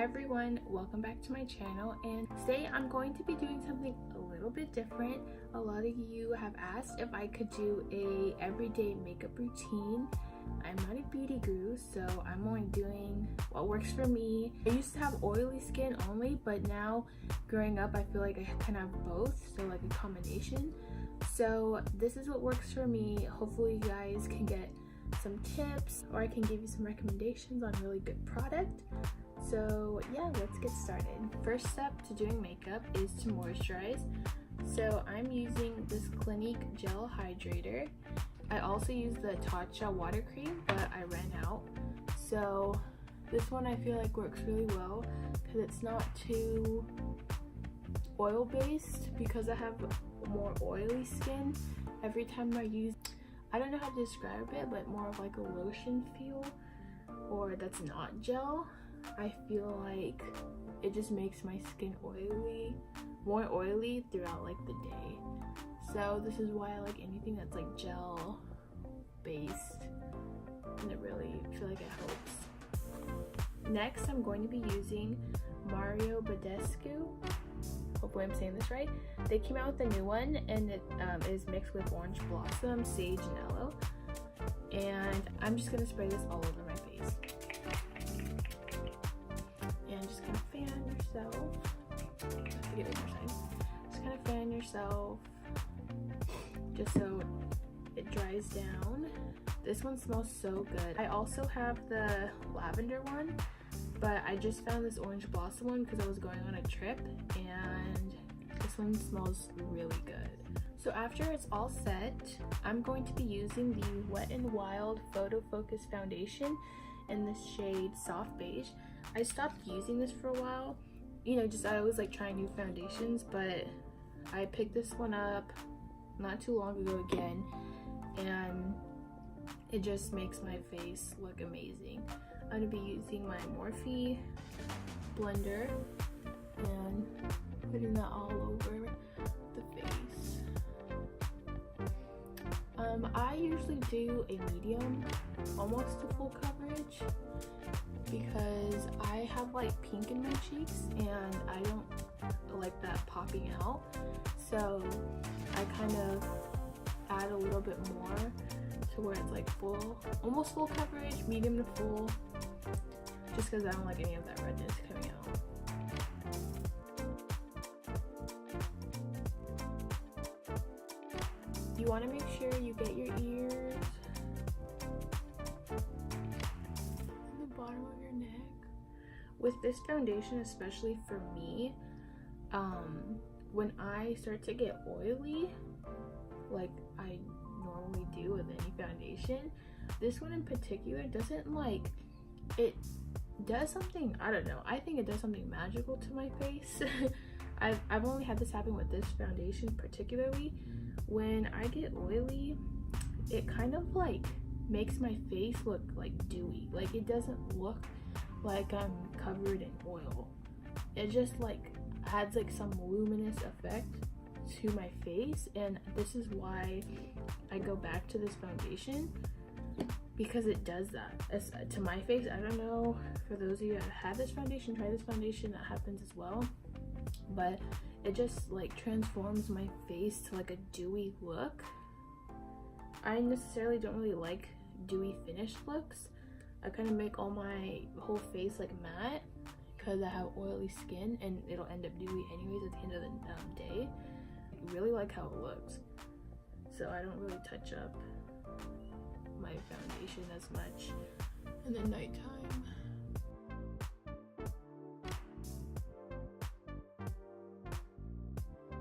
everyone, welcome back to my channel, and today I'm going to be doing something a little bit different. A lot of you have asked if I could do a everyday makeup routine. I'm not a beauty guru, so I'm only doing what works for me. I used to have oily skin only, but now growing up I feel like I kind of have both, so like a combination. So this is what works for me. Hopefully you guys can get some tips, or I can give you some recommendations on really good product. So yeah, let's get started. First step to doing makeup is to moisturize. So I'm using this Clinique gel hydrator. I also use the Tatcha water cream, but I ran out. So this one I feel like works really well because it's not too oil based, because I have more oily skin. Every time I use, I don't know how to describe it, but more of like a lotion feel, or that's not gel. I feel like it just makes my skin more oily throughout like the day. So this is why I like anything that's like gel based, and it really feel like it helps. Next, I'm going to be using Mario Badescu. Hopefully I'm saying this right. They came out with a new one, and it is mixed with orange blossom, sage, and aloe. And I'm just gonna spray this all over my face. And just kind of fan yourself. Get it more side. Just kind of fan yourself, just so it dries down. This one smells so good. I also have the lavender one, but I just found this orange blossom one because I was going on a trip, and this one smells really good. So after it's all set, I'm going to be using the Wet n Wild Photo Focus Foundation in the shade Soft Beige. I stopped using this for a while. You know, just I always like trying new foundations, but I picked this one up not too long ago again, and it just makes my face look amazing. I'm gonna be using my Morphe blender and putting that all over the face. I usually do a medium, almost to full coverage, because I have like pink in my cheeks and I don't like that popping out. So I kind of add a little bit more to where it's like full, almost full coverage, medium to full, just because I don't like any of that redness coming out. You want to make sure you get your ears and the bottom of your neck. With this foundation, especially for me, when I start to get oily, like I normally do with any foundation, this one in particular doesn't, like, it does something, I don't know, I think it does something magical to my face. I've only had this happen with this foundation particularly. When I get oily, it kind of like makes my face look like dewy. Like, it doesn't look like I'm covered in oil. It just like adds like some luminous effect to my face, and this is why I go back to this foundation, because it does that to my face. I don't know, for those of you that have this foundation, try this foundation, that happens as well, but it just like transforms my face to like a dewy look. I necessarily don't really like dewy finished looks. I kind of make all my whole face like matte because I have oily skin, and it'll end up dewy anyways at the end of the day. I really like how it looks, so I don't really touch up my foundation as much in the nighttime.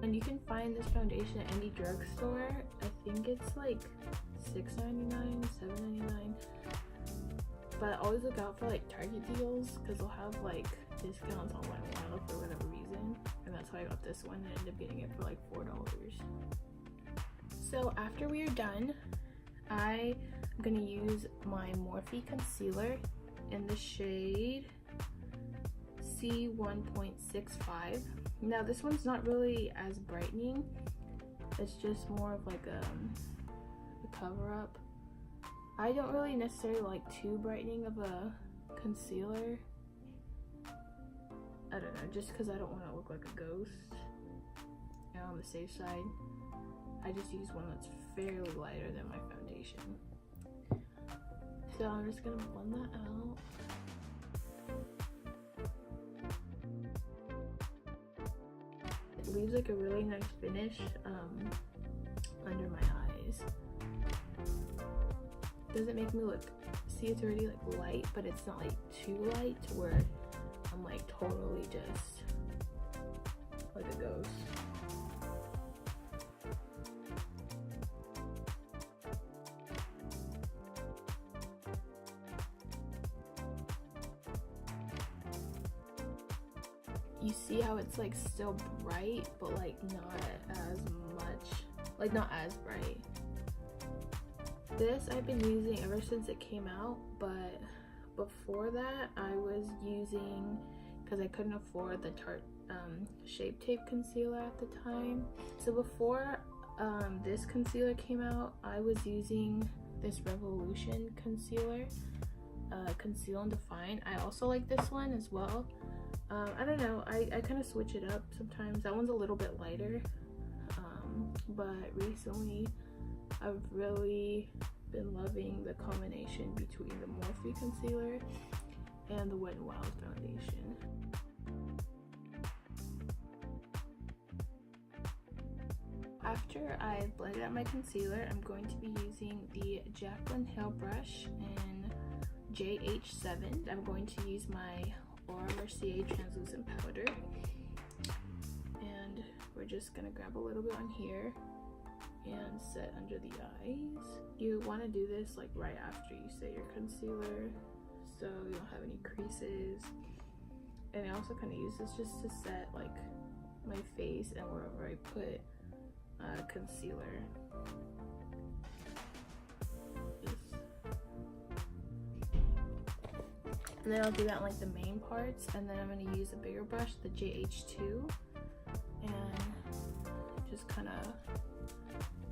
And you can find this foundation at any drugstore. I think it's like $6.99, $7.99. But always look out for like Target deals, because they'll have like discounts on Wet n Wild for whatever reason. And that's how I got this one, and I ended up getting it for like $4. So after we are done, I'm gonna use my Morphe concealer in the shade C1.65. Now this one's not really as brightening, it's just more of like a cover up. I don't really necessarily like too brightening of a concealer. I don't know, just because I don't want to look like a ghost. And on the safe side, I just use one that's fairly lighter than my foundation. So I'm just gonna blend that out. It leaves like a really nice finish under my eyes. Doesn't make me look, see, it's already like light, but it's not like too light to where I'm like totally just like a ghost. You see how it's like still bright, but like not as much, like not as bright. This I've been using ever since it came out, but before that I was using, because I couldn't afford the Tarte Shape Tape concealer at the time. So before this concealer came out, I was using this Revolution concealer, Conceal and Define. I also like this one as well. I don't know, I kind of switch it up sometimes. That one's a little bit lighter, but recently I've really been loving the combination between the Morphe concealer and the Wet n Wild foundation. After I blended out my concealer, I'm going to be using the Jaclyn Hill brush in JH7. I'm going to use my Laura Mercier translucent powder, and we're just gonna grab a little bit on here and set under the eyes. You want to do this like right after you set your concealer so you don't have any creases. And I also kind of use this just to set like my face and wherever I put concealer. And then I'll do that in like the main parts, and then I'm going to use a bigger brush, the JH2, and just kind of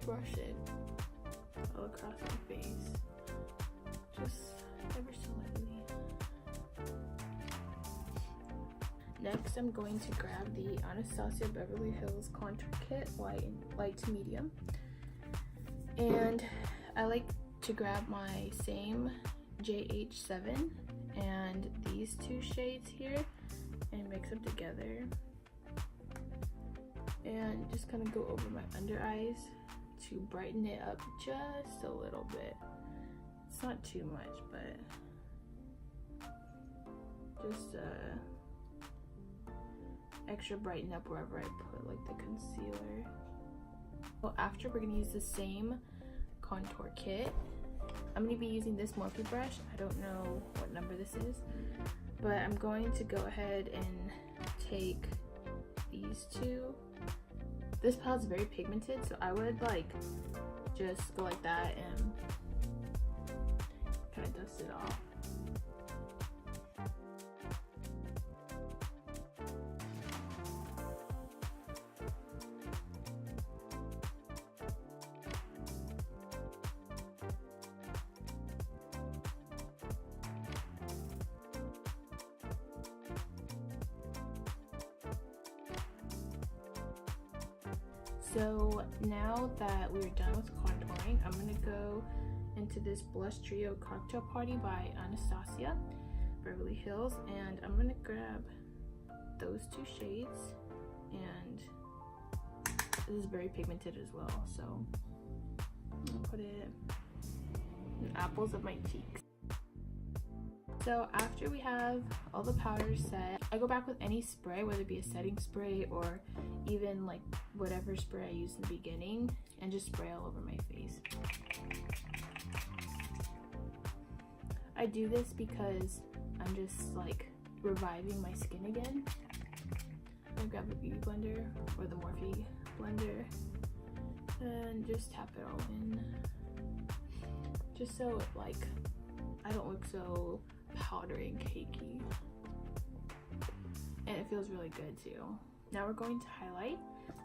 brush it all across my face, just ever so lightly. Next, I'm going to grab the Anastasia Beverly Hills Contour Kit, light to medium, and I like to grab my same JH7 and these two shades here and mix them together and just kind of go over my under eyes to brighten it up just a little bit. It's not too much, but just extra brighten up wherever I put like the concealer. Well, after we're gonna use the same contour kit. I'm going to be using this Morphe brush. I don't know what number this is, but I'm going to go ahead and take these two. This palette's very pigmented, so I would like just go like that and kind of dust it off. So now that we're done with contouring, I'm going to go into this Blush Trio Cocktail Party by Anastasia Beverly Hills, and I'm going to grab those two shades, and this is very pigmented as well, so I'm going to put it in the apples of my cheeks. So after we have all the powders set, I go back with any spray, whether it be a setting spray or even like whatever spray I used in the beginning, and just spray all over my face. I do this because I'm just like reviving my skin again. I grab the Beauty Blender or the Morphe blender and just tap it all in, just so like I don't look so powdery and cakey, and it feels really good too. Now we're going to highlight,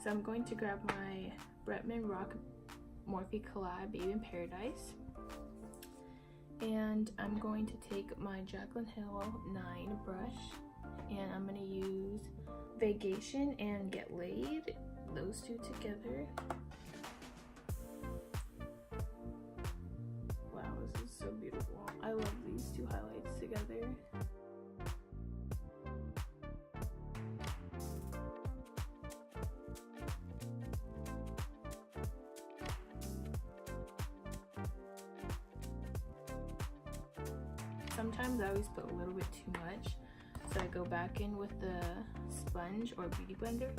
so I'm going to grab my Bretman Rock Morphe Collab Babe in Paradise, and I'm going to take my Jaclyn Hill 9 brush and I'm gonna use Vacation and Get Laid, those two together. Wow, this is so beautiful. I love these two highlights together. Sometimes I always put a little bit too much, so I go back in with the sponge or beauty blender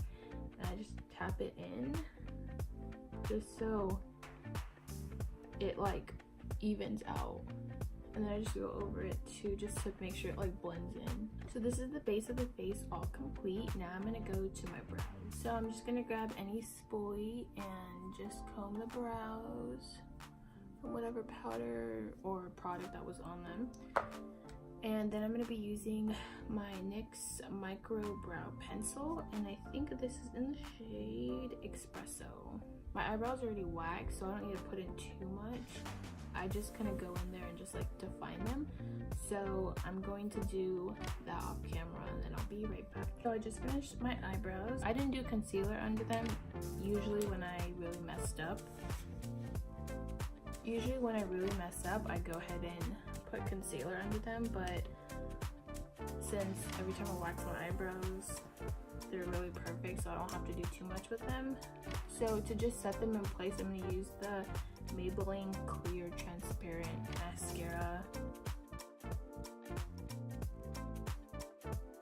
and I just tap it in just so it like evens out, and then I just go over it too just to make sure it like blends in. So this is the base of the face all complete. Now I'm gonna go to my brows. So I'm just gonna grab any spoolie and just comb the brows from whatever powder or product that was on them. And then I'm going to be using my NYX Micro Brow Pencil, and I think this is in the shade Espresso. My eyebrows are already waxed, so I don't need to put in too much. I just kind of go in there and just like define them. So I'm going to do that off camera and then I'll be right back. So I just finished my eyebrows. I didn't do concealer under them. Usually when I really mess up, I go ahead and put concealer under them, but since every time I wax my eyebrows, they're really perfect, so I don't have to do too much with them. So to just set them in place, I'm going to use the Maybelline Clear Transparent Mascara.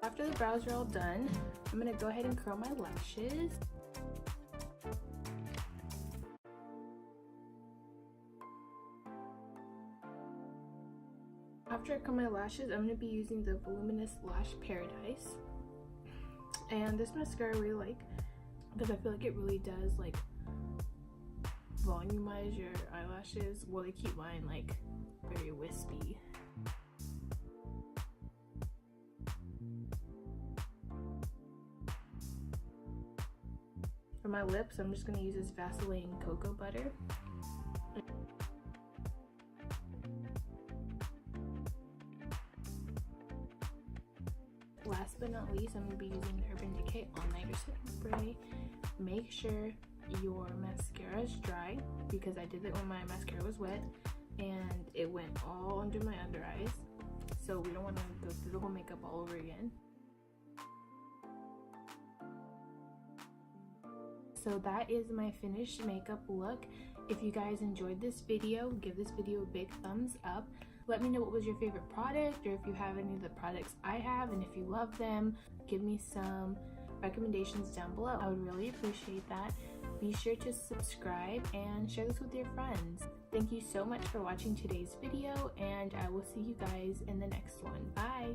After the brows are all done, I'm going to go ahead and curl my lashes. After I curl my lashes, I'm going to be using the Voluminous Lash Paradise. And this mascara I really like because I feel like it really does like volumize your eyelashes. Well, they keep mine like very wispy. For my lips, I'm just going to use this Vaseline Cocoa Butter. Last but not least, I'm going to be using the Urban Decay All Nighter Setting Spray. Make sure your mascara is dry because I did it when my mascara was wet and it went all under my under eyes. So we don't want to go through the whole makeup all over again. So that is my finished makeup look. If you guys enjoyed this video, give this video a big thumbs up. Let me know what was your favorite product, or if you have any of the products I have, and if you love them, give me some recommendations down below. I would really appreciate that. Be sure to subscribe and share this with your friends. Thank you so much for watching today's video, and I will see you guys in the next one. Bye!